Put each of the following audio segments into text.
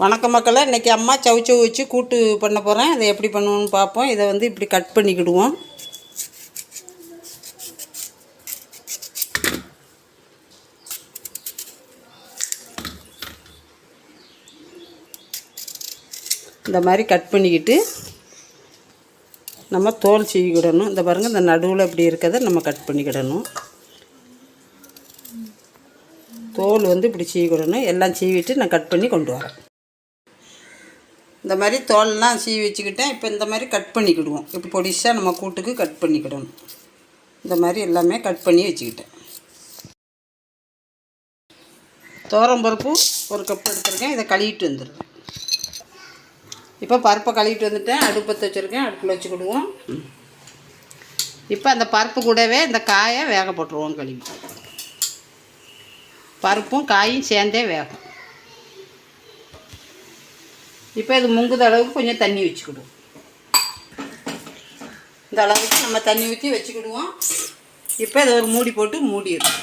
வணக்கம் மக்களே, இன்றைக்கி அம்மா சவுச்சவு வச்சு கூட்டு பண்ண போகிறேன். அதை எப்படி பண்ணுவோன்னு பார்ப்போம். இதை வந்து இப்படி கட் பண்ணிக்கிடுவோம். இந்த மாதிரி கட் பண்ணிக்கிட்டு நம்ம தோல் சீவிக்கிடணும். இந்த பாருங்கள், இந்த நடுவில் இப்படி இருக்கிறத நம்ம கட் பண்ணிக்கிடணும். தோல் வந்து இப்படி சீவிக்கிடணும். எல்லாம் சீவிட்டு நான் கட் பண்ணி கொண்டு வரேன். இந்த மாதிரி தோல்லாம் சீவி வச்சுக்கிட்டேன். இப்போ இந்த மாதிரி கட் பண்ணிக்கிடுவோம். இப்போ பொடிசாக நம்ம கூட்டுக்கு கட் பண்ணிக்கிடணும். இந்த மாதிரி எல்லாமே கட் பண்ணி வச்சுக்கிட்டேன். துவரம்பருப்பு ஒரு கப் எடுத்துருக்கேன். இதை கழுவிட்டு வந்துடுறேன். இப்போ பருப்பை கழுவிட்டு வந்துட்டேன். அடுப்பத்தை வச்சுருக்கேன். அடுப்பில் வச்சுக்கிடுவோம். இப்போ அந்த பருப்பு கூடவே இந்த காயை வேக போட்டுருவோம். கழுவி பருப்பும் காயும் சேர்ந்தே வேகும். இப்போ இது முங்குத அளவுக்கு கொஞ்சம் தண்ணி வச்சுக்கிடுவோம். இந்த அளவுக்கு நம்ம தண்ணி ஊற்றி வச்சுக்கிடுவோம். இப்போ இதை ஒரு மூடி போட்டு மூடிடுவோம்.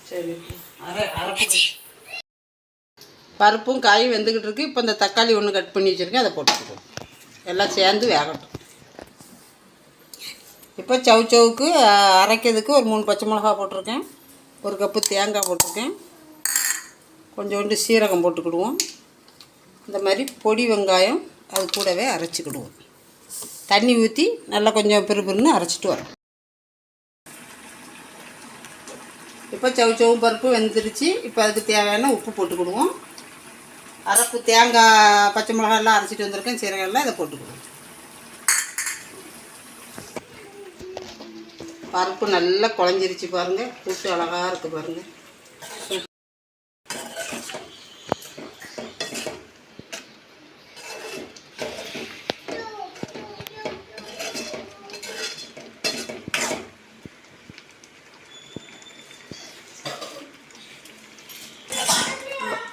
சரி, பருப்பும் காயும் வெந்துக்கிட்டு இருக்குது. இப்போ இந்த தக்காளி ஒன்று கட் பண்ணி வச்சுருக்கேன். அதை போட்டுக்கிடுவோம். எல்லாம் சேர்ந்து வேகட்டும். இப்போ சவுச்சவுக்கு அரைக்கிறதுக்கு ஒரு 3 பச்சை மிளகா போட்டிருக்கேன். ஒரு கப்பு தேங்காய் போட்டிருக்கேன். கொஞ்சோண்டு சீரகம் போட்டுக்கிடுவோம். இந்த மாதிரி பொடி வெங்காயம் அது கூடவே அரைச்சிக்கிடுவோம். தண்ணி ஊற்றி நல்லா கொஞ்சம் பிறுபிறுன்னு அரைச்சிட்டு வரோம். இப்போ சவுச்சவும் பருப்பு வெந்துருச்சு. இப்போ அதுக்கு தேவையான உப்பு போட்டுக்கிடுவோம். அரைப்பு தேங்காய் பச்சை மிளகாயெல்லாம் அரைச்சிட்டு வந்திருக்கேன். சீரகம்லாம் இதை போட்டுக்கிடுவோம். பருப்பு நல்லா குழஞ்சிருச்சு பாருங்கள். கூட்டு அழகாக இருக்குது பாருங்கள்.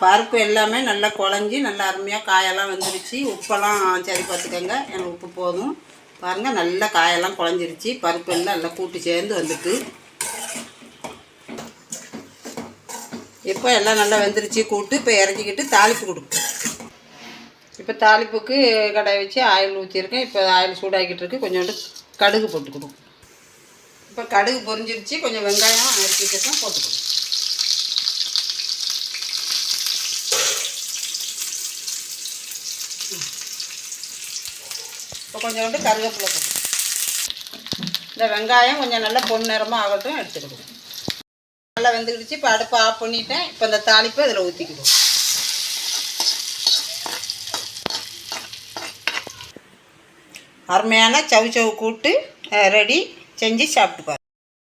பருப்பு எல்லாமே நல்லா குழஞ்சி நல்லா அருமையாக காயெல்லாம் வந்துருச்சு. உப்பெல்லாம் சரி பார்த்துக்கோங்க. எனக்கு உப்பு போதும். பாருங்கள், நல்லா காயெல்லாம் குழஞ்சிருச்சு. பருப்பு எல்லாம் நல்லா கூட்டு சேர்ந்து வந்துட்டு இப்போ எல்லாம் நல்லா வெந்துருச்சு கூட்டு. இப்போ இறக்கிக்கிட்டு தாளிப்பு கொடுக்கும். இப்போ தாளிப்புக்கு கடாய் வச்சு ஆயில் ஊற்றிருக்கேன். இப்போ ஆயில் சூடாக்கிட்டு இருக்கு. கொஞ்சோண்டு கடுகு போட்டுக்கிடுவோம். இப்போ கடுகு பொரிஞ்சிருச்சு. கொஞ்சம் வெங்காயம் அரைச்சிக்கிட்டு போட்டுக்கணும். இப்போ கொஞ்சோண்டு கருவேப்பிலை போட்டு இந்த வெங்காயம் கொஞ்சம் நல்லா பொன்னிறமாக ஆகட்டும். எடுத்துக்கிடுவோம். நல்லா வெந்துக்கிடுச்சு. இப்போ அடுப்பை ஆஃப் பண்ணிவிட்டேன். இப்போ இந்த தாளிப்பை இதில் ஊற்றிக்கிடுவோம். அருமையான சவுச்சவு கூட்டு ரெடி. செஞ்சு சாப்பிட்டு பாருங்க.